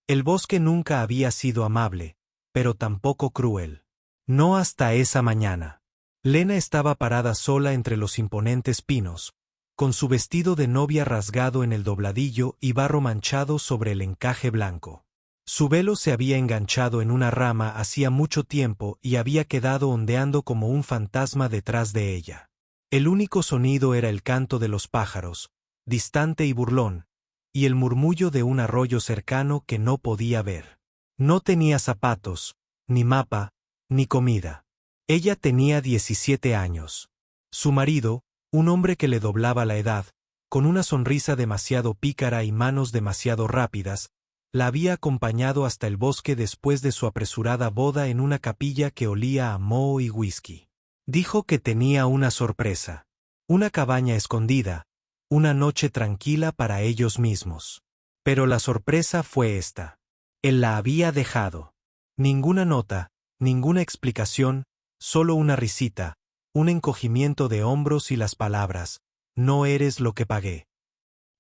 El bosque nunca había sido amable, pero tampoco cruel. No hasta esa mañana. Lena estaba parada sola entre los imponentes pinos, con su vestido de novia rasgado en el dobladillo y barro manchado sobre el encaje blanco. Su velo se había enganchado en una rama hacía mucho tiempo y había quedado ondeando como un fantasma detrás de ella. El único sonido era el canto de los pájaros, distante y burlón, y el murmullo de un arroyo cercano que no podía ver. No tenía zapatos, ni mapa, ni comida. Ella tenía 17 años. Su marido, un hombre que le doblaba la edad, con una sonrisa demasiado pícara y manos demasiado rápidas, la había acompañado hasta el bosque después de su apresurada boda en una capilla que olía a moho y whisky. Dijo que tenía una sorpresa. Una cabaña escondida, una noche tranquila para ellos mismos. Pero la sorpresa fue esta. Él la había dejado. Ninguna nota, ninguna explicación, solo una risita, un encogimiento de hombros y las palabras: no eres lo que pagué.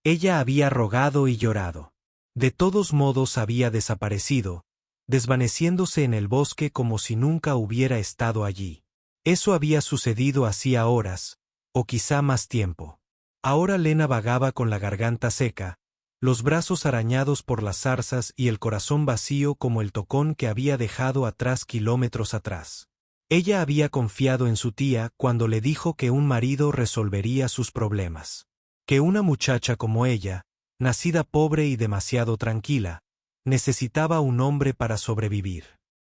Ella había rogado y llorado. De todos modos había desaparecido, desvaneciéndose en el bosque como si nunca hubiera estado allí. Eso había sucedido hacía horas, o quizá más tiempo. Ahora Lena vagaba con la garganta seca, los brazos arañados por las zarzas y el corazón vacío como el tocón que había dejado atrás kilómetros atrás. Ella había confiado en su tía cuando le dijo que un marido resolvería sus problemas. Que una muchacha como ella, nacida pobre y demasiado tranquila, necesitaba un hombre para sobrevivir.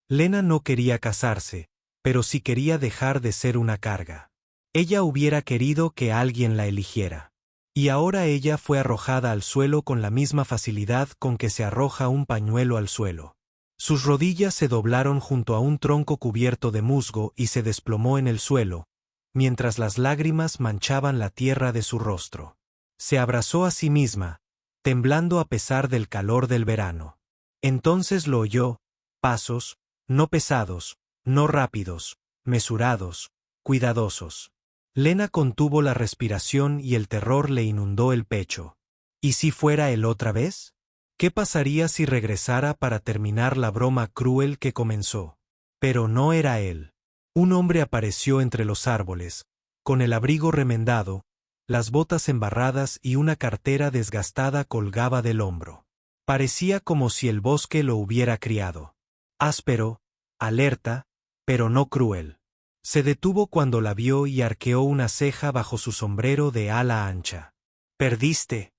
Lena no quería casarse, pero sí quería dejar de ser una carga. Ella hubiera querido que alguien la eligiera. Y ahora ella fue arrojada al suelo con la misma facilidad con que se arroja un pañuelo al suelo. Sus rodillas se doblaron junto a un tronco cubierto de musgo y se desplomó en el suelo, mientras las lágrimas manchaban la tierra de su rostro. Se abrazó a sí misma, temblando a pesar del calor del verano. Entonces lo oyó: pasos, no pesados, no rápidos, mesurados, cuidadosos. Lena contuvo la respiración y el terror le inundó el pecho. ¿Y si fuera él otra vez? ¿Qué pasaría si regresara para terminar la broma cruel que comenzó? Pero no era él. Un hombre apareció entre los árboles, con el abrigo remendado, las botas embarradas y una cartera desgastada colgaba del hombro. Parecía como si el bosque lo hubiera criado. Áspero, alerta, pero no cruel. Se detuvo cuando la vio y arqueó una ceja bajo su sombrero de ala ancha. ¿Perdiste?,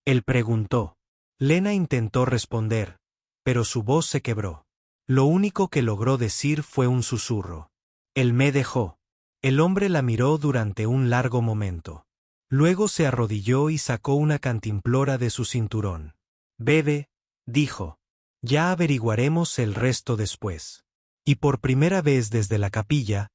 él preguntó. Lena intentó responder, pero su voz se quebró. Lo único que logró decir fue un susurro. Él me dejó. El hombre la miró durante un largo momento. Luego se arrodilló y sacó una cantimplora de su cinturón. Bebe, dijo. Ya averiguaremos el resto después. Y por primera vez desde la capilla,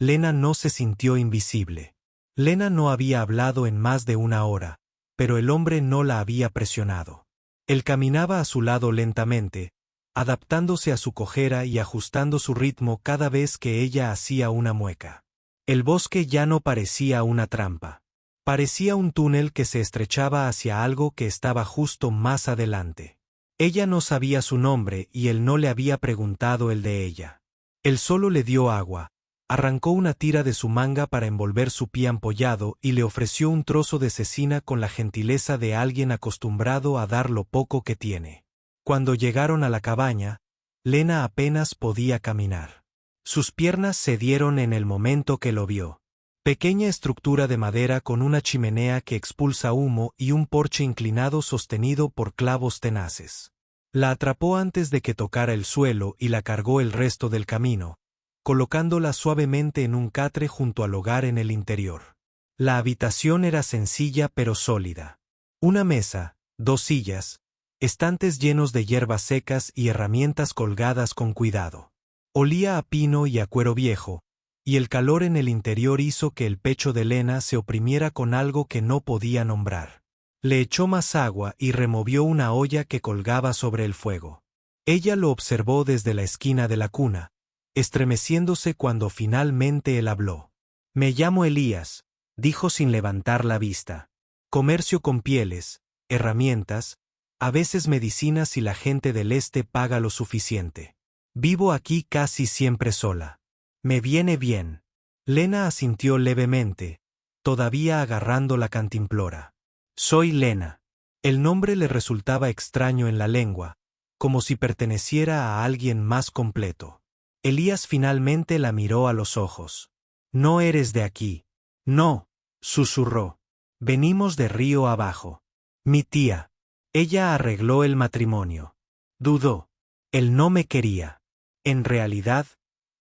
Lena no se sintió invisible. Lena no había hablado en más de una hora, pero el hombre no la había presionado. Él caminaba a su lado lentamente, adaptándose a su cojera y ajustando su ritmo cada vez que ella hacía una mueca. El bosque ya no parecía una trampa. Parecía un túnel que se estrechaba hacia algo que estaba justo más adelante. Ella no sabía su nombre y él no le había preguntado el de ella. Él solo le dio agua, arrancó una tira de su manga para envolver su pie ampollado y le ofreció un trozo de cecina con la gentileza de alguien acostumbrado a dar lo poco que tiene. Cuando llegaron a la cabaña, Lena apenas podía caminar. Sus piernas cedieron en el momento que lo vio. Pequeña estructura de madera con una chimenea que expulsa humo y un porche inclinado sostenido por clavos tenaces. La atrapó antes de que tocara el suelo y la cargó el resto del camino, colocándola suavemente en un catre junto al hogar en el interior. La habitación era sencilla pero sólida. Una mesa, 2 sillas, estantes llenos de hierbas secas y herramientas colgadas con cuidado. Olía a pino y a cuero viejo, y el calor en el interior hizo que el pecho de Lena se oprimiera con algo que no podía nombrar. Le echó más agua y removió una olla que colgaba sobre el fuego. Ella lo observó desde la esquina de la cuna, estremeciéndose cuando finalmente él habló. Me llamo Elías, dijo sin levantar la vista. Comercio con pieles, herramientas, A veces medicinas y la gente del este paga lo suficiente. Vivo aquí casi siempre sola. Me viene bien. Lena asintió levemente, todavía agarrando la cantimplora. Soy Lena. El nombre le resultaba extraño en la lengua, como si perteneciera a alguien más completo. Elías finalmente la miró a los ojos. No eres de aquí. No, susurró. Venimos de río abajo. Mi tía. Ella arregló el matrimonio. Dudó. Él no me quería. En realidad,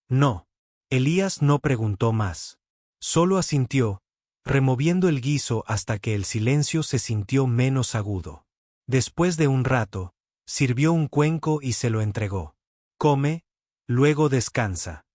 no. Elías no preguntó más. Solo asintió, removiendo el guiso hasta que el silencio se sintió menos agudo. Después de un rato, sirvió un cuenco y se lo entregó. Come, luego descansa.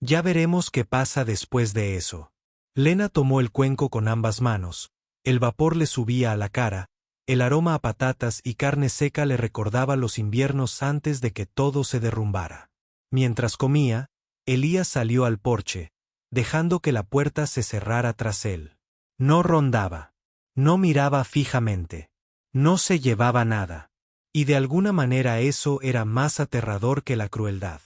Ya veremos qué pasa después de eso. Lena tomó el cuenco con ambas manos, el vapor le subía a la cara, el aroma a patatas y carne seca le recordaba los inviernos antes de que todo se derrumbara. Mientras comía, Elías salió al porche, dejando que la puerta se cerrara tras él. No rondaba. No miraba fijamente. No se llevaba nada. Y de alguna manera eso era más aterrador que la crueldad.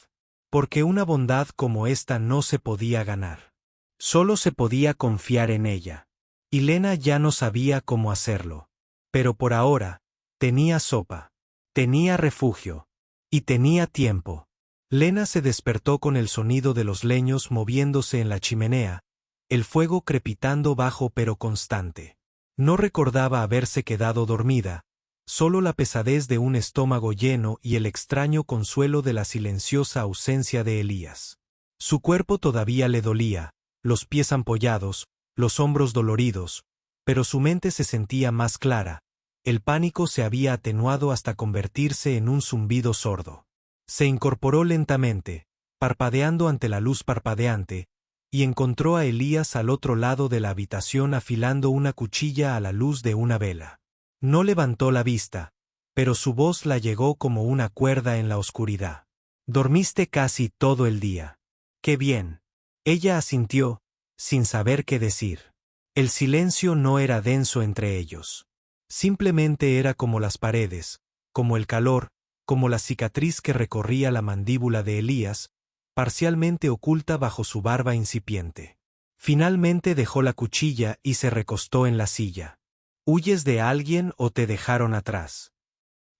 Porque una bondad como esta no se podía ganar. Solo se podía confiar en ella. Y Lena ya no sabía cómo hacerlo. Pero por ahora, tenía sopa. Tenía refugio. Y tenía tiempo. Lena se despertó con el sonido de los leños moviéndose en la chimenea, el fuego crepitando bajo pero constante. No recordaba haberse quedado dormida, solo la pesadez de un estómago lleno y el extraño consuelo de la silenciosa ausencia de Elías. Su cuerpo todavía le dolía, los pies ampollados, los hombros doloridos, pero su mente se sentía más clara, el pánico se había atenuado hasta convertirse en un zumbido sordo. Se incorporó lentamente, parpadeando ante la luz parpadeante, y encontró a Elías al otro lado de la habitación afilando una cuchilla a la luz de una vela. No levantó la vista, pero su voz la llegó como una cuerda en la oscuridad. «Dormiste casi todo el día. ¡Qué bien!». Ella asintió, sin saber qué decir. El silencio no era denso entre ellos. Simplemente era como las paredes, como el calor, como la cicatriz que recorría la mandíbula de Elías, parcialmente oculta bajo su barba incipiente. Finalmente dejó la cuchilla y se recostó en la silla. ¿Huyes de alguien o te dejaron atrás?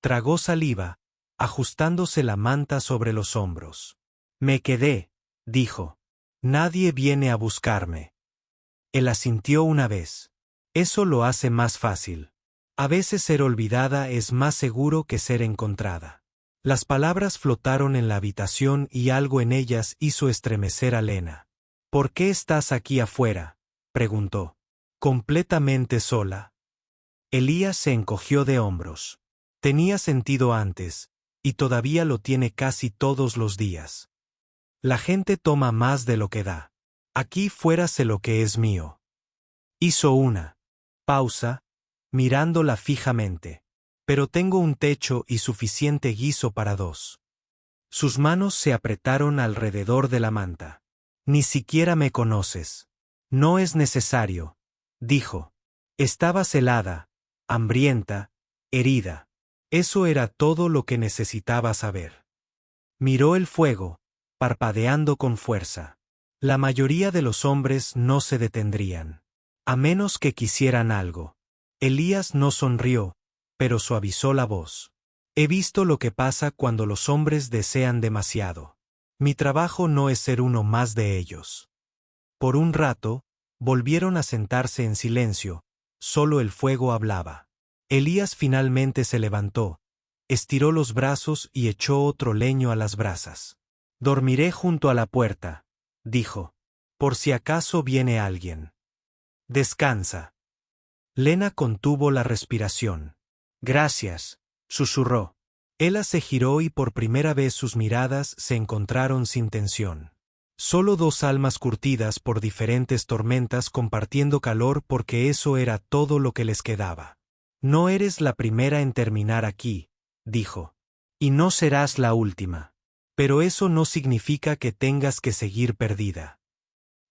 Tragó saliva, ajustándose la manta sobre los hombros. Me quedé, dijo. Nadie viene a buscarme. Él asintió una vez. Eso lo hace más fácil. A veces ser olvidada es más seguro que ser encontrada. Las palabras flotaron en la habitación y algo en ellas hizo estremecer a Lena. ¿Por qué estás aquí afuera?, preguntó. ¿Completamente sola? Elías se encogió de hombros. Tenía sentido antes, y todavía lo tiene casi todos los días. La gente toma más de lo que da. Aquí fuera sé lo que es mío. Hizo una pausa, mirándola fijamente. Pero tengo un techo y suficiente guiso para dos. Sus manos se apretaron alrededor de la manta. Ni siquiera me conoces. No es necesario, dijo. Estabas helada, hambrienta, herida. Eso era todo lo que necesitaba saber. Miró el fuego, parpadeando con fuerza. La mayoría de los hombres no se detendrían. A menos que quisieran algo. Elías no sonrió, pero suavizó la voz. He visto lo que pasa cuando los hombres desean demasiado. Mi trabajo no es ser uno más de ellos. Por un rato, volvieron a sentarse en silencio, solo el fuego hablaba. Elías finalmente se levantó, estiró los brazos y echó otro leño a las brasas. Dormiré junto a la puerta, dijo, por si acaso viene alguien. Descansa. Lena contuvo la respiración. Gracias, susurró. Ella se giró y por primera vez sus miradas se encontraron sin tensión. Solo dos almas curtidas por diferentes tormentas compartiendo calor porque eso era todo lo que les quedaba. No eres la primera en terminar aquí, dijo. Y no serás la última. Pero eso no significa que tengas que seguir perdida.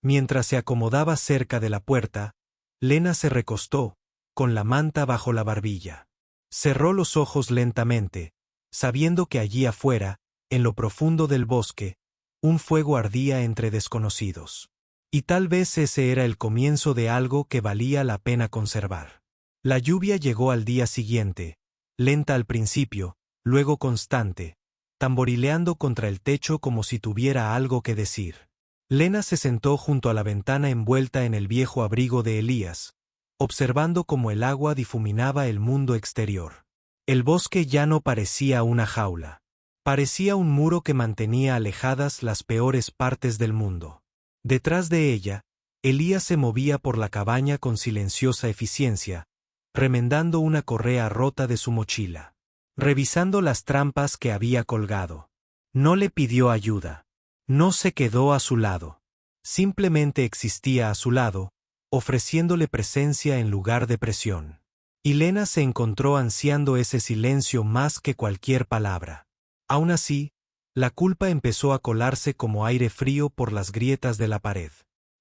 Mientras se acomodaba cerca de la puerta, Lena se recostó, con la manta bajo la barbilla. Cerró los ojos lentamente, sabiendo que allí afuera, en lo profundo del bosque, un fuego ardía entre desconocidos. Y tal vez ese era el comienzo de algo que valía la pena conservar. La lluvia llegó al día siguiente, lenta al principio, luego constante, tamborileando contra el techo como si tuviera algo que decir. Lena se sentó junto a la ventana envuelta en el viejo abrigo de Elías, observando cómo el agua difuminaba el mundo exterior. El bosque ya no parecía una jaula. Parecía un muro que mantenía alejadas las peores partes del mundo. Detrás de ella, Elías se movía por la cabaña con silenciosa eficiencia, remendando una correa rota de su mochila, revisando las trampas que había colgado. No le pidió ayuda. No se quedó a su lado. Simplemente existía a su lado, ofreciéndole presencia en lugar de presión. Y Lena se encontró ansiando ese silencio más que cualquier palabra. Aún así, la culpa empezó a colarse como aire frío por las grietas de la pared.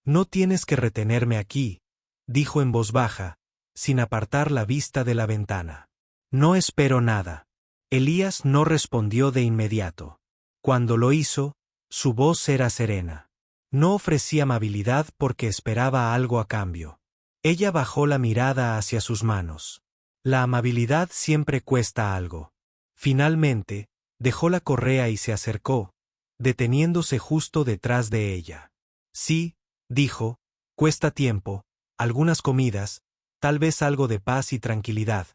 No tienes que retenerme aquí, dijo en voz baja, sin apartar la vista de la ventana. No espero nada. Elías no respondió de inmediato. Cuando lo hizo, su voz era serena. No ofrecía amabilidad porque esperaba algo a cambio. Ella bajó la mirada hacia sus manos. La amabilidad siempre cuesta algo. Finalmente, dejó la correa y se acercó, deteniéndose justo detrás de ella. Sí, dijo, cuesta tiempo, algunas comidas, tal vez algo de paz y tranquilidad,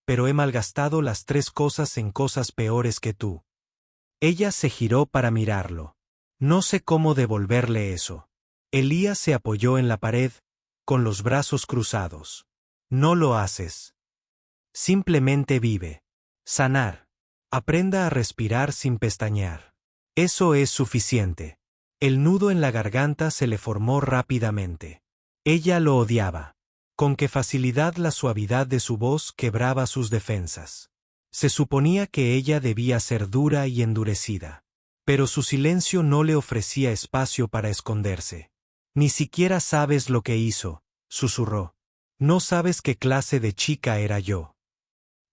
pero he malgastado las tres cosas en cosas peores que tú. Ella se giró para mirarlo. No sé cómo devolverle eso. Elías se apoyó en la pared, con los brazos cruzados. No lo haces. Simplemente vive. Sanar. Aprenda a respirar sin pestañear. Eso es suficiente. El nudo en la garganta se le formó rápidamente. Ella lo odiaba. Con qué facilidad la suavidad de su voz quebraba sus defensas. Se suponía que ella debía ser dura y endurecida. Pero su silencio no le ofrecía espacio para esconderse. Ni siquiera sabes lo que hizo, susurró. No sabes qué clase de chica era yo.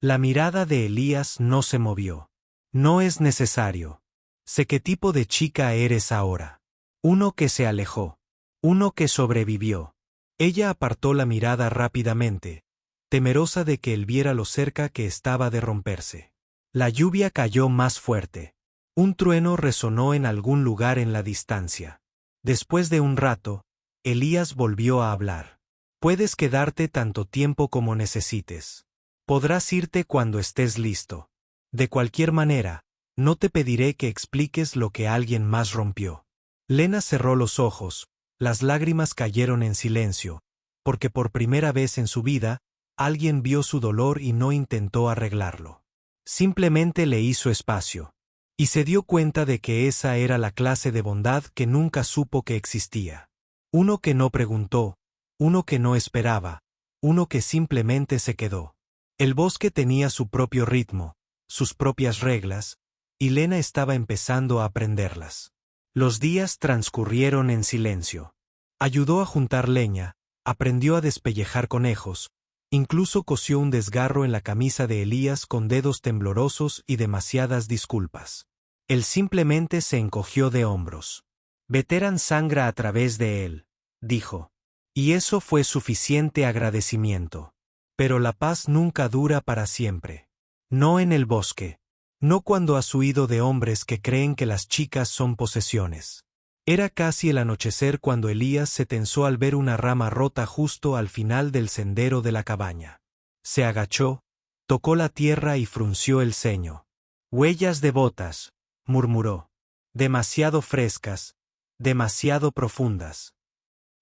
La mirada de Elías no se movió. No es necesario. Sé qué tipo de chica eres ahora. Uno que se alejó. Uno que sobrevivió. Ella apartó la mirada rápidamente, temerosa de que él viera lo cerca que estaba de romperse. La lluvia cayó más fuerte. Un trueno resonó en algún lugar en la distancia. Después de un rato, Elías volvió a hablar. Puedes quedarte tanto tiempo como necesites. Podrás irte cuando estés listo. De cualquier manera, no te pediré que expliques lo que alguien más rompió. Lena cerró los ojos, las lágrimas cayeron en silencio, porque por primera vez en su vida, alguien vio su dolor y no intentó arreglarlo. Simplemente le hizo espacio. Y se dio cuenta de que esa era la clase de bondad que nunca supo que existía. Uno que no preguntó, uno que no esperaba, uno que simplemente se quedó. El bosque tenía su propio ritmo, sus propias reglas, y Lena estaba empezando a aprenderlas. Los días transcurrieron en silencio. Ayudó a juntar leña, aprendió a despellejar conejos, incluso cosió un desgarro en la camisa de Elías con dedos temblorosos y demasiadas disculpas. Él simplemente se encogió de hombros. Veteran sangra a través de él, dijo. Y eso fue suficiente agradecimiento. Pero la paz nunca dura para siempre. No en el bosque. No cuando has huido de hombres que creen que las chicas son posesiones. Era casi el anochecer cuando Elías se tensó al ver una rama rota justo al final del sendero de la cabaña. Se agachó, tocó la tierra y frunció el ceño. Huellas de botas, murmuró. Demasiado frescas, demasiado profundas.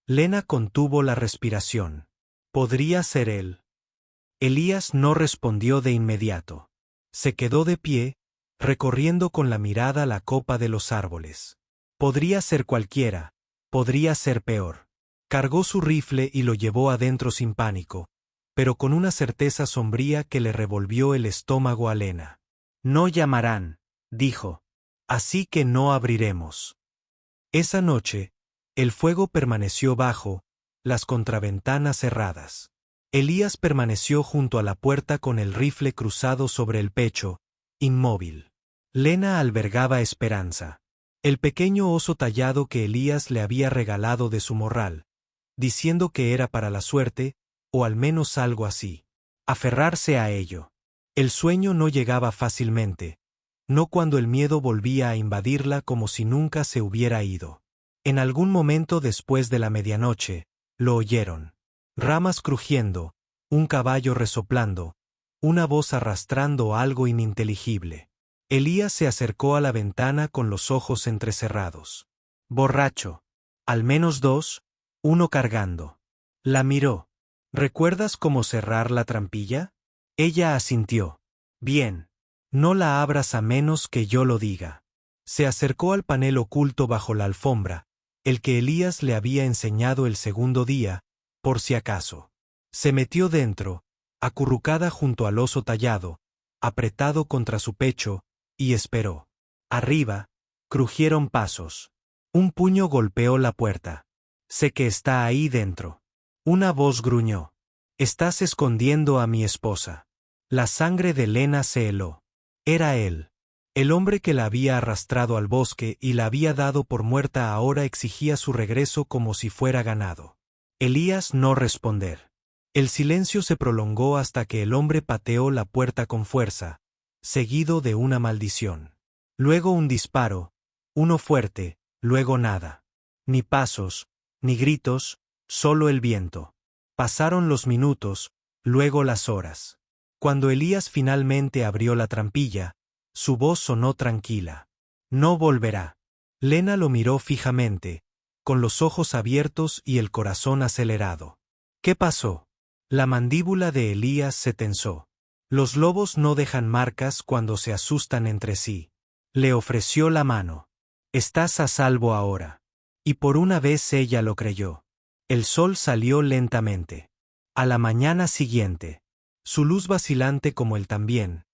Lena contuvo la respiración. ¿Podría ser él? Elías no respondió de inmediato. Se quedó de pie, recorriendo con la mirada la copa de los árboles. Podría ser cualquiera, podría ser peor. Cargó su rifle y lo llevó adentro sin pánico, pero con una certeza sombría que le revolvió el estómago a Lena. No llamarán, dijo. Así que no abriremos. Esa noche, el fuego permaneció bajo, las contraventanas cerradas. Elías permaneció junto a la puerta con el rifle cruzado sobre el pecho, inmóvil. Lena albergaba esperanza. El pequeño oso tallado que Elías le había regalado de su morral, diciendo que era para la suerte, o al menos algo así. Aferrarse a ello. El sueño no llegaba fácilmente, no cuando el miedo volvía a invadirla como si nunca se hubiera ido. En algún momento después de la medianoche, lo oyeron. Ramas crujiendo, un caballo resoplando, una voz arrastrando algo ininteligible. Elías se acercó a la ventana con los ojos entrecerrados. Borracho. Al menos dos, uno cargando. La miró. ¿Recuerdas cómo cerrar la trampilla? Ella asintió. Bien. No la abras a menos que yo lo diga. Se acercó al panel oculto bajo la alfombra, el que Elías le había enseñado el segundo día, por si acaso. Se metió dentro, acurrucada junto al oso tallado, apretado contra su pecho, y esperó. Arriba, crujieron pasos. Un puño golpeó la puerta. Sé que está ahí dentro. Una voz gruñó. Estás escondiendo a mi esposa. La sangre de Lena se heló. Era él. El hombre que la había arrastrado al bosque y la había dado por muerta ahora exigía su regreso como si fuera ganado. Elías no responder. El silencio se prolongó hasta que el hombre pateó la puerta con fuerza, seguido de una maldición. Luego un disparo, uno fuerte, luego nada. Ni pasos, ni gritos, solo el viento. Pasaron los minutos, luego las horas. Cuando Elías finalmente abrió la trampilla, su voz sonó tranquila. No volverá. Lena lo miró fijamente, con los ojos abiertos y el corazón acelerado. ¿Qué pasó? La mandíbula de Elías se tensó. Los lobos no dejan marcas cuando se asustan entre sí. Le ofreció la mano. Estás a salvo ahora. Y por una vez ella lo creyó. El sol salió lentamente. A la mañana siguiente. Su luz vacilante como él también.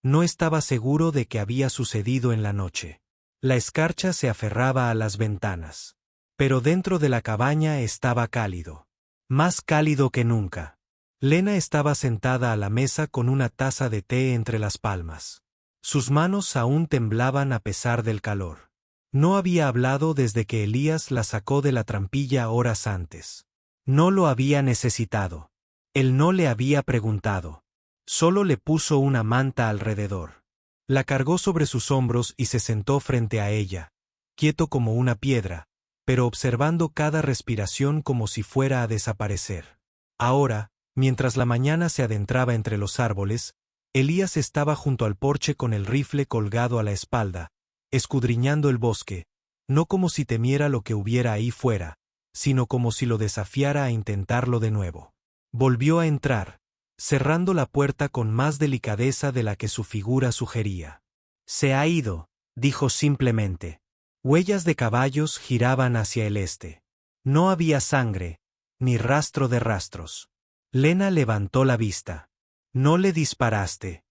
No estaba seguro de qué había sucedido en la noche. La escarcha se aferraba a las ventanas. Pero dentro de la cabaña estaba cálido. Más cálido que nunca. Lena estaba sentada a la mesa con una taza de té entre las palmas. Sus manos aún temblaban a pesar del calor. No había hablado desde que Elías la sacó de la trampilla horas antes. No lo había necesitado. Él no le había preguntado. Solo le puso una manta alrededor. La cargó sobre sus hombros y se sentó frente a ella, quieto como una piedra, pero observando cada respiración como si fuera a desaparecer. Ahora, mientras la mañana se adentraba entre los árboles, Elías estaba junto al porche con el rifle colgado a la espalda, escudriñando el bosque, no como si temiera lo que hubiera ahí fuera, sino como si lo desafiara a intentarlo de nuevo. Volvió a entrar, cerrando la puerta con más delicadeza de la que su figura sugería. Se ha ido, dijo simplemente. Huellas de caballos giraban hacia el este. No había sangre, ni rastro de rastros. Lena levantó la vista. No le disparaste.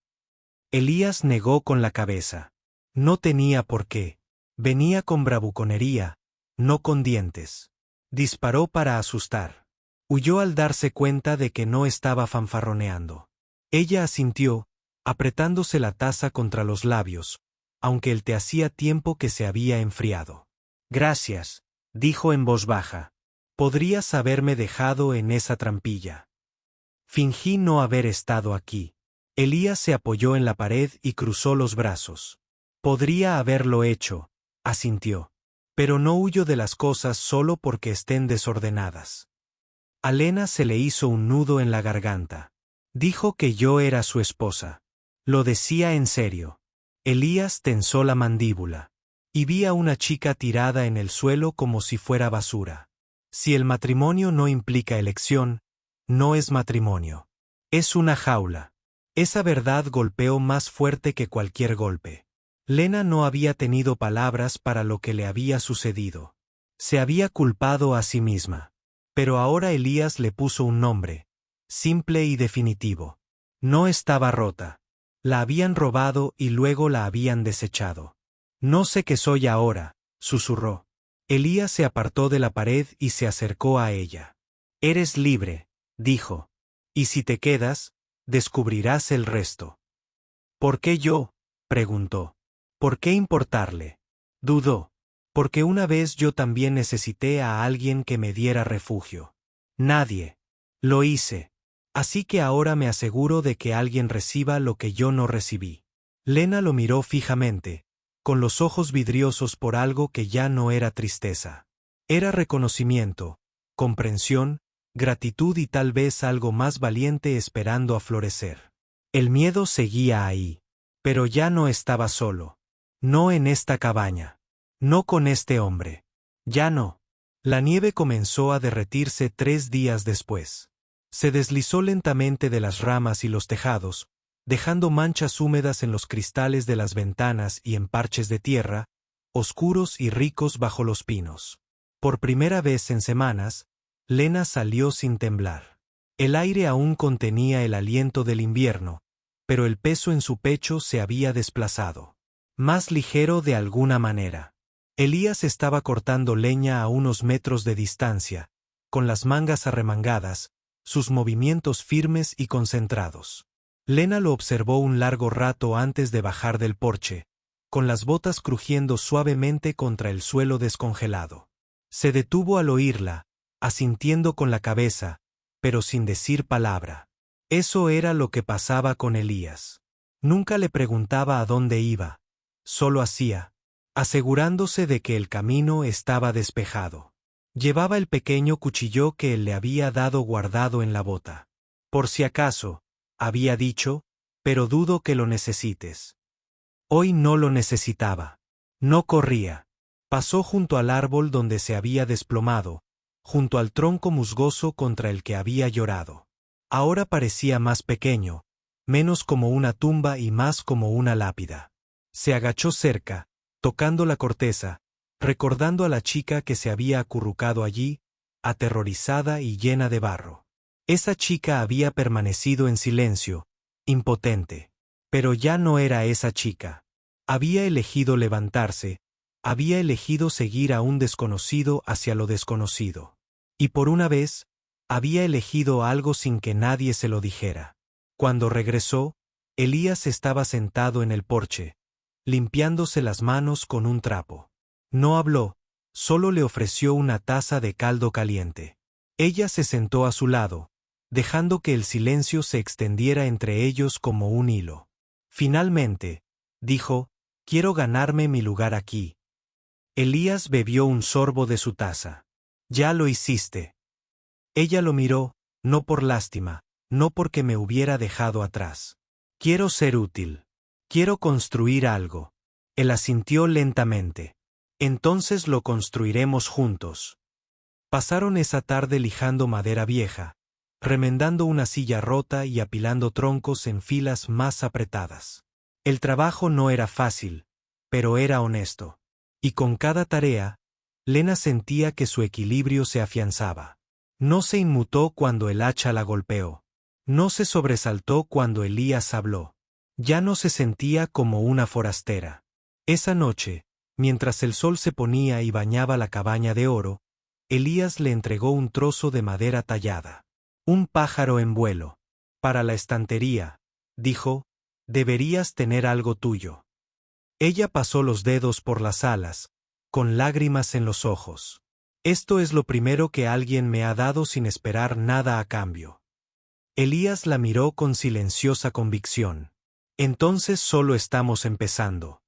Elías negó con la cabeza. No tenía por qué. Venía con bravuconería, no con dientes. Disparó para asustar. Huyó al darse cuenta de que no estaba fanfarroneando. Ella asintió, apretándose la taza contra los labios, aunque el té hacía tiempo que se había enfriado. Gracias, dijo en voz baja. Podrías haberme dejado en esa trampilla. Fingí no haber estado aquí. Elías se apoyó en la pared y cruzó los brazos. Podría haberlo hecho, asintió. Pero no huyo de las cosas solo porque estén desordenadas. A Lena se le hizo un nudo en la garganta. Dijo que yo era su esposa. Lo decía en serio. Elías tensó la mandíbula. Y vi a una chica tirada en el suelo como si fuera basura. Si el matrimonio no implica elección, no es matrimonio. Es una jaula. Esa verdad golpeó más fuerte que cualquier golpe. Lena no había tenido palabras para lo que le había sucedido. Se había culpado a sí misma. Pero ahora Elías le puso un nombre, simple y definitivo. No estaba rota. La habían robado y luego la habían desechado. No sé qué soy ahora, susurró. Elías se apartó de la pared y se acercó a ella. Eres libre, dijo. Y si te quedas, descubrirás el resto. ¿Por qué yo?, preguntó. ¿Por qué importarle? Dudó. Porque una vez yo también necesité a alguien que me diera refugio. Nadie. Lo hice. Así que ahora me aseguro de que alguien reciba lo que yo no recibí. Lena lo miró fijamente, con los ojos vidriosos por algo que ya no era tristeza. Era reconocimiento, comprensión, gratitud y tal vez algo más valiente esperando a florecer. El miedo seguía ahí. Pero ya no estaba solo. No en esta cabaña. No con este hombre. Ya no. La nieve comenzó a derretirse 3 días después. Se deslizó lentamente de las ramas y los tejados, dejando manchas húmedas en los cristales de las ventanas y en parches de tierra, oscuros y ricos bajo los pinos. Por primera vez en semanas, Lena salió sin temblar. El aire aún contenía el aliento del invierno, pero el peso en su pecho se había desplazado. Más ligero de alguna manera. Elías estaba cortando leña a unos metros de distancia, con las mangas arremangadas, sus movimientos firmes y concentrados. Lena lo observó un largo rato antes de bajar del porche, con las botas crujiendo suavemente contra el suelo descongelado. Se detuvo al oírla, asintiendo con la cabeza, pero sin decir palabra. Eso era lo que pasaba con Elías. Nunca le preguntaba a dónde iba, solo hacía, asegurándose de que el camino estaba despejado. Llevaba el pequeño cuchillo que él le había dado guardado en la bota. Por si acaso, había dicho, pero dudo que lo necesites. Hoy no lo necesitaba. No corría. Pasó junto al árbol donde se había desplomado, junto al tronco musgoso contra el que había llorado. Ahora parecía más pequeño, menos como una tumba y más como una lápida. Se agachó cerca, tocando la corteza, recordando a la chica que se había acurrucado allí, aterrorizada y llena de barro. Esa chica había permanecido en silencio, impotente. Pero ya no era esa chica. Había elegido levantarse, había elegido seguir a un desconocido hacia lo desconocido. Y por una vez, había elegido algo sin que nadie se lo dijera. Cuando regresó, Elías estaba sentado en el porche, limpiándose las manos con un trapo. No habló, solo le ofreció una taza de caldo caliente. Ella se sentó a su lado, dejando que el silencio se extendiera entre ellos como un hilo. Finalmente, dijo, «Quiero ganarme mi lugar aquí». Elías bebió un sorbo de su taza. «Ya lo hiciste». Ella lo miró, no por lástima, no porque me hubiera dejado atrás. «Quiero ser útil. Quiero construir algo». Él asintió lentamente. «Entonces lo construiremos juntos». Pasaron esa tarde lijando madera vieja, remendando una silla rota y apilando troncos en filas más apretadas. El trabajo no era fácil, pero era honesto. Y con cada tarea, Lena sentía que su equilibrio se afianzaba. No se inmutó cuando el hacha la golpeó. No se sobresaltó cuando Elías habló. Ya no se sentía como una forastera. Esa noche, mientras el sol se ponía y bañaba la cabaña de oro, Elías le entregó un trozo de madera tallada. Un pájaro en vuelo. Para la estantería, dijo, deberías tener algo tuyo. Ella pasó los dedos por las alas, con lágrimas en los ojos. Esto es lo primero que alguien me ha dado sin esperar nada a cambio. Elías la miró con silenciosa convicción. Entonces solo estamos empezando.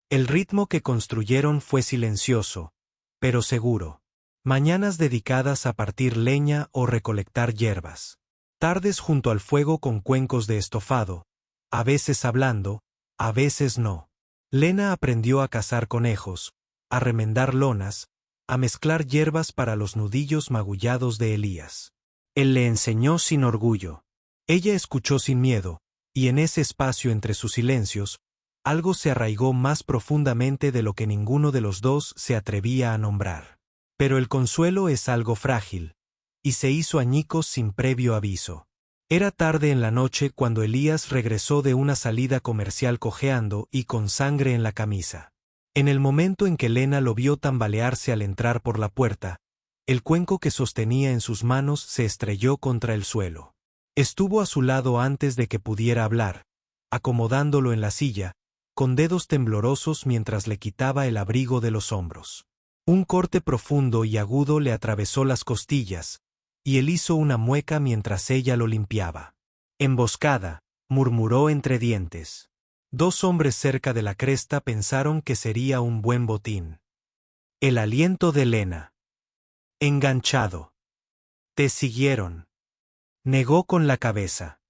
El ritmo que construyeron fue silencioso, pero seguro. Mañanas dedicadas a partir leña o recolectar hierbas. Tardes junto al fuego con cuencos de estofado, a veces hablando, a veces no. Lena aprendió a cazar conejos, a remendar lonas, a mezclar hierbas para los nudillos magullados de Elías. Él le enseñó sin orgullo. Ella escuchó sin miedo, y en ese espacio entre sus silencios, algo se arraigó más profundamente de lo que ninguno de los dos se atrevía a nombrar. Pero el consuelo es algo frágil, y se hizo añicos sin previo aviso. Era tarde en la noche cuando Elías regresó de una salida comercial cojeando y con sangre en la camisa. En el momento en que Lena lo vio tambalearse al entrar por la puerta, el cuenco que sostenía en sus manos se estrelló contra el suelo. Estuvo a su lado antes de que pudiera hablar, acomodándolo en la silla, con dedos temblorosos mientras le quitaba el abrigo de los hombros. Un corte profundo y agudo le atravesó las costillas, y él hizo una mueca mientras ella lo limpiaba. Emboscada, murmuró entre dientes. Dos hombres cerca de la cresta pensaron que sería un buen botín. El aliento de Lena. Enganchado. Te siguieron. Negó con la cabeza.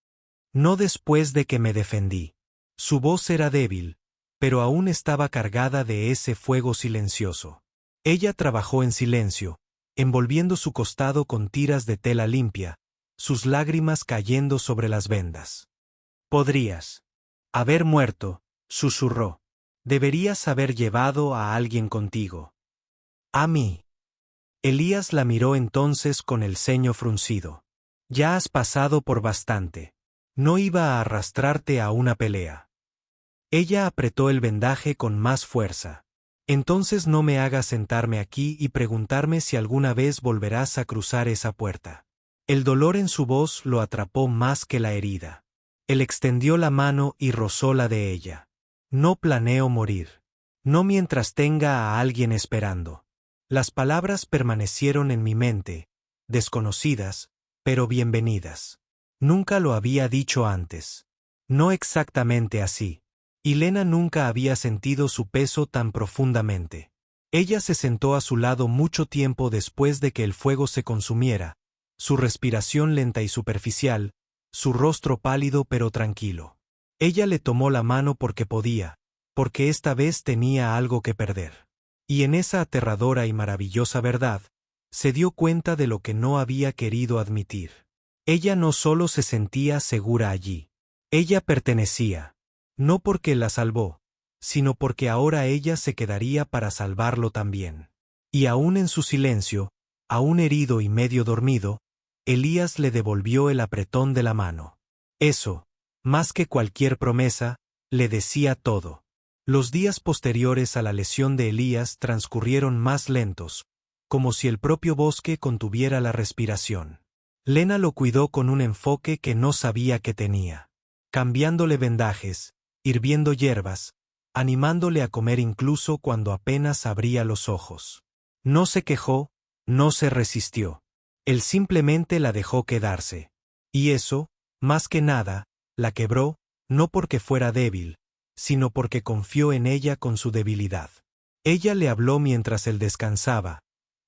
No después de que me defendí. Su voz era débil, pero aún estaba cargada de ese fuego silencioso. Ella trabajó en silencio, envolviendo su costado con tiras de tela limpia, sus lágrimas cayendo sobre las vendas. Podrías haber muerto, susurró. Deberías haber llevado a alguien contigo. A mí. Elías la miró entonces con el ceño fruncido. Ya has pasado por bastante. No iba a arrastrarte a una pelea. Ella apretó el vendaje con más fuerza. Entonces no me hagas sentarme aquí y preguntarme si alguna vez volverás a cruzar esa puerta. El dolor en su voz lo atrapó más que la herida. Él extendió la mano y rozó la de ella. No planeo morir. No mientras tenga a alguien esperando. Las palabras permanecieron en mi mente, desconocidas, pero bienvenidas. Nunca lo había dicho antes. No exactamente así. Y Lena nunca había sentido su peso tan profundamente. Ella se sentó a su lado mucho tiempo después de que el fuego se consumiera, su respiración lenta y superficial, su rostro pálido pero tranquilo. Ella le tomó la mano porque podía, porque esta vez tenía algo que perder. Y en esa aterradora y maravillosa verdad, se dio cuenta de lo que no había querido admitir. Ella no solo se sentía segura allí. Ella pertenecía. No porque la salvó, sino porque ahora ella se quedaría para salvarlo también. Y aún en su silencio, aún herido y medio dormido, Elías le devolvió el apretón de la mano. Eso, más que cualquier promesa, le decía todo. Los días posteriores a la lesión de Elías transcurrieron más lentos, como si el propio bosque contuviera la respiración. Lena lo cuidó con un enfoque que no sabía que tenía, cambiándole vendajes, hirviendo hierbas, animándole a comer incluso cuando apenas abría los ojos. No se quejó, no se resistió. Él simplemente la dejó quedarse. Y eso, más que nada, la quebró, no porque fuera débil, sino porque confió en ella con su debilidad. Ella le habló mientras él descansaba,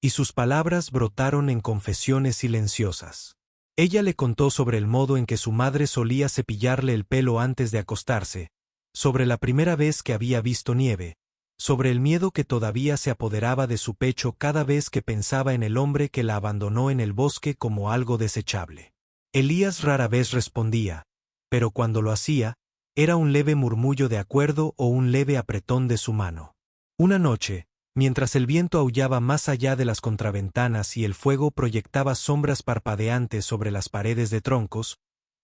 y sus palabras brotaron en confesiones silenciosas. Ella le contó sobre el modo en que su madre solía cepillarle el pelo antes de acostarse, sobre la primera vez que había visto nieve, sobre el miedo que todavía se apoderaba de su pecho cada vez que pensaba en el hombre que la abandonó en el bosque como algo desechable. Elías rara vez respondía, pero cuando lo hacía, era un leve murmullo de acuerdo o un leve apretón de su mano. Una noche, mientras el viento aullaba más allá de las contraventanas y el fuego proyectaba sombras parpadeantes sobre las paredes de troncos,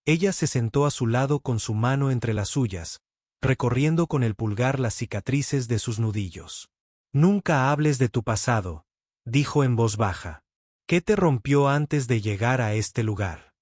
ella se sentó a su lado con su mano entre las suyas, recorriendo con el pulgar las cicatrices de sus nudillos. Nunca hables de tu pasado, dijo en voz baja. ¿Qué te rompió antes de llegar a este lugar?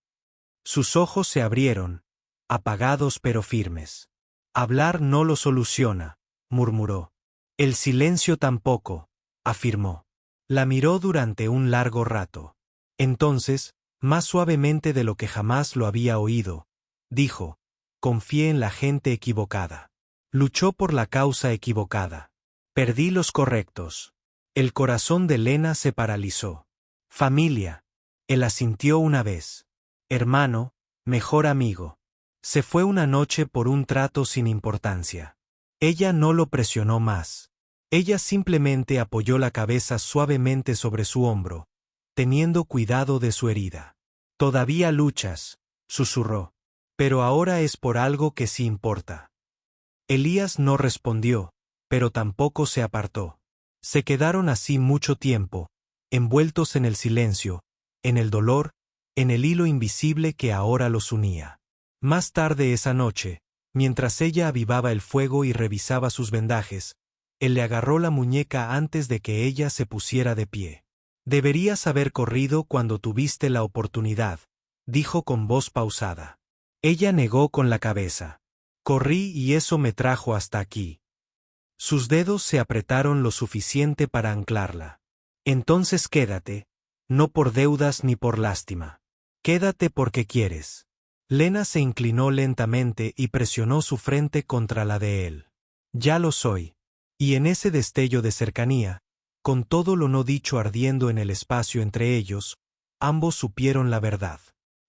Sus ojos se abrieron, apagados pero firmes. Hablar no lo soluciona, murmuró. El silencio tampoco, afirmó. La miró durante un largo rato. Entonces, más suavemente de lo que jamás lo había oído, dijo: confié en la gente equivocada. Luchó por la causa equivocada. Perdí los correctos. El corazón de Lena se paralizó. Familia. Él asintió una vez. Hermano, mejor amigo. Se fue una noche por un trato sin importancia. Ella no lo presionó más. Ella simplemente apoyó la cabeza suavemente sobre su hombro, teniendo cuidado de su herida. Todavía luchas, susurró. Pero ahora es por algo que sí importa. Elías no respondió, pero tampoco se apartó. Se quedaron así mucho tiempo, envueltos en el silencio, en el dolor, en el hilo invisible que ahora los unía. Más tarde esa noche, mientras ella avivaba el fuego y revisaba sus vendajes, él le agarró la muñeca antes de que ella se pusiera de pie. Deberías haber corrido cuando tuviste la oportunidad, dijo con voz pausada. Ella negó con la cabeza. Corrí y eso me trajo hasta aquí. Sus dedos se apretaron lo suficiente para anclarla. Entonces quédate, no por deudas ni por lástima. Quédate porque quieres. Lena se inclinó lentamente y presionó su frente contra la de él. Ya lo soy. Y en ese destello de cercanía, con todo lo no dicho ardiendo en el espacio entre ellos, ambos supieron la verdad.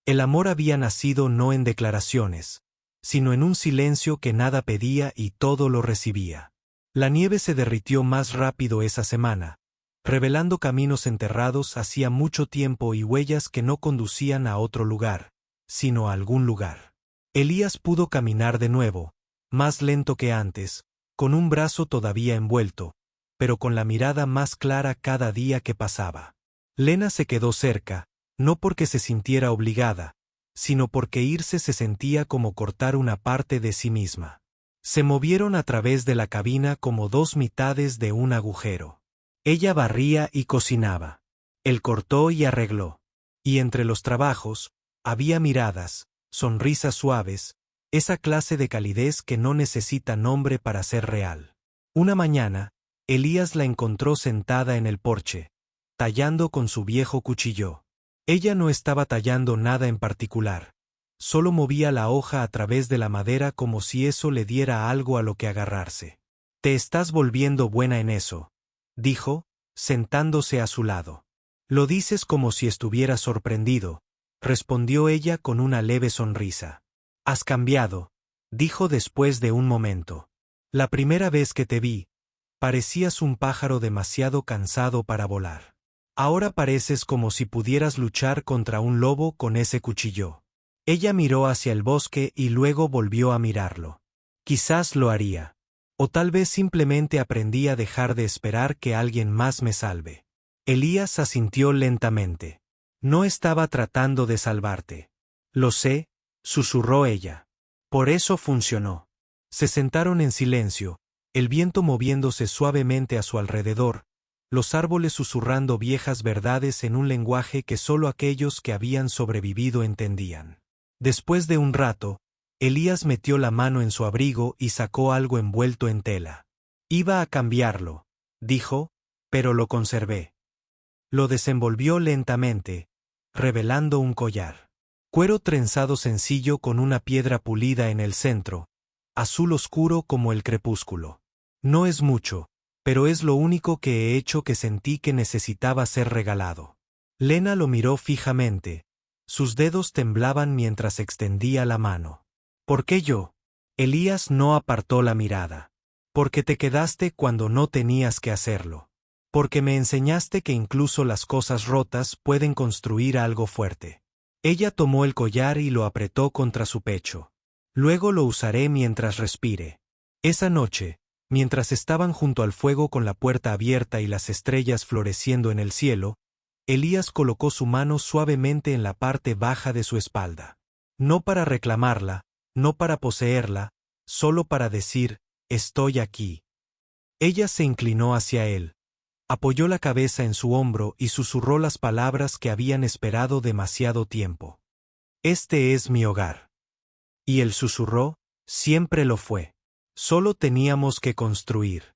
El amor había nacido no en declaraciones, sino en un silencio que nada pedía y todo lo recibía. La nieve se derritió más rápido esa semana, revelando caminos enterrados hacía mucho tiempo y huellas que no conducían a otro lugar, sino a algún lugar. Elías pudo caminar de nuevo, más lento que antes, con un brazo todavía envuelto, pero con la mirada más clara cada día que pasaba. Lena se quedó cerca, no porque se sintiera obligada, sino porque irse se sentía como cortar una parte de sí misma. Se movieron a través de la cabina como dos mitades de un agujero. Ella barría y cocinaba. Él cortó y arregló. Y entre los trabajos, había miradas, sonrisas suaves, esa clase de calidez que no necesita nombre para ser real. Una mañana, Elías la encontró sentada en el porche, tallando con su viejo cuchillo. Ella no estaba tallando nada en particular, solo movía la hoja a través de la madera como si eso le diera algo a lo que agarrarse. «Te estás volviendo buena en eso», dijo, sentándose a su lado. «Lo dices como si estuvieras sorprendido», respondió ella con una leve sonrisa. «Has cambiado», dijo después de un momento. «La primera vez que te vi, parecías un pájaro demasiado cansado para volar. Ahora pareces como si pudieras luchar contra un lobo con ese cuchillo». Ella miró hacia el bosque y luego volvió a mirarlo. Quizás lo haría. O tal vez simplemente aprendí a dejar de esperar que alguien más me salve. Elías asintió lentamente. «No estaba tratando de salvarte». «Lo sé», susurró ella. «Por eso funcionó». Se sentaron en silencio, el viento moviéndose suavemente a su alrededor, los árboles susurrando viejas verdades en un lenguaje que solo aquellos que habían sobrevivido entendían. Después de un rato, Elías metió la mano en su abrigo y sacó algo envuelto en tela. «Iba a cambiarlo», dijo, «pero lo conservé». Lo desenvolvió lentamente, revelando un collar. Cuero trenzado sencillo con una piedra pulida en el centro, azul oscuro como el crepúsculo. «No es mucho, pero es lo único que he hecho que sentí que necesitaba ser regalado». Lena lo miró fijamente. Sus dedos temblaban mientras extendía la mano. «¿Por qué yo?» Elías no apartó la mirada. «Porque te quedaste cuando no tenías que hacerlo. Porque me enseñaste que incluso las cosas rotas pueden construir algo fuerte». Ella tomó el collar y lo apretó contra su pecho. «Luego lo usaré mientras respire». Esa noche, mientras estaban junto al fuego con la puerta abierta y las estrellas floreciendo en el cielo, Elías colocó su mano suavemente en la parte baja de su espalda. No para reclamarla, no para poseerla, solo para decir, «Estoy aquí». Ella se inclinó hacia él, apoyó la cabeza en su hombro y susurró las palabras que habían esperado demasiado tiempo. «Este es mi hogar». Y él susurró, «Siempre lo fue. Solo teníamos que construir».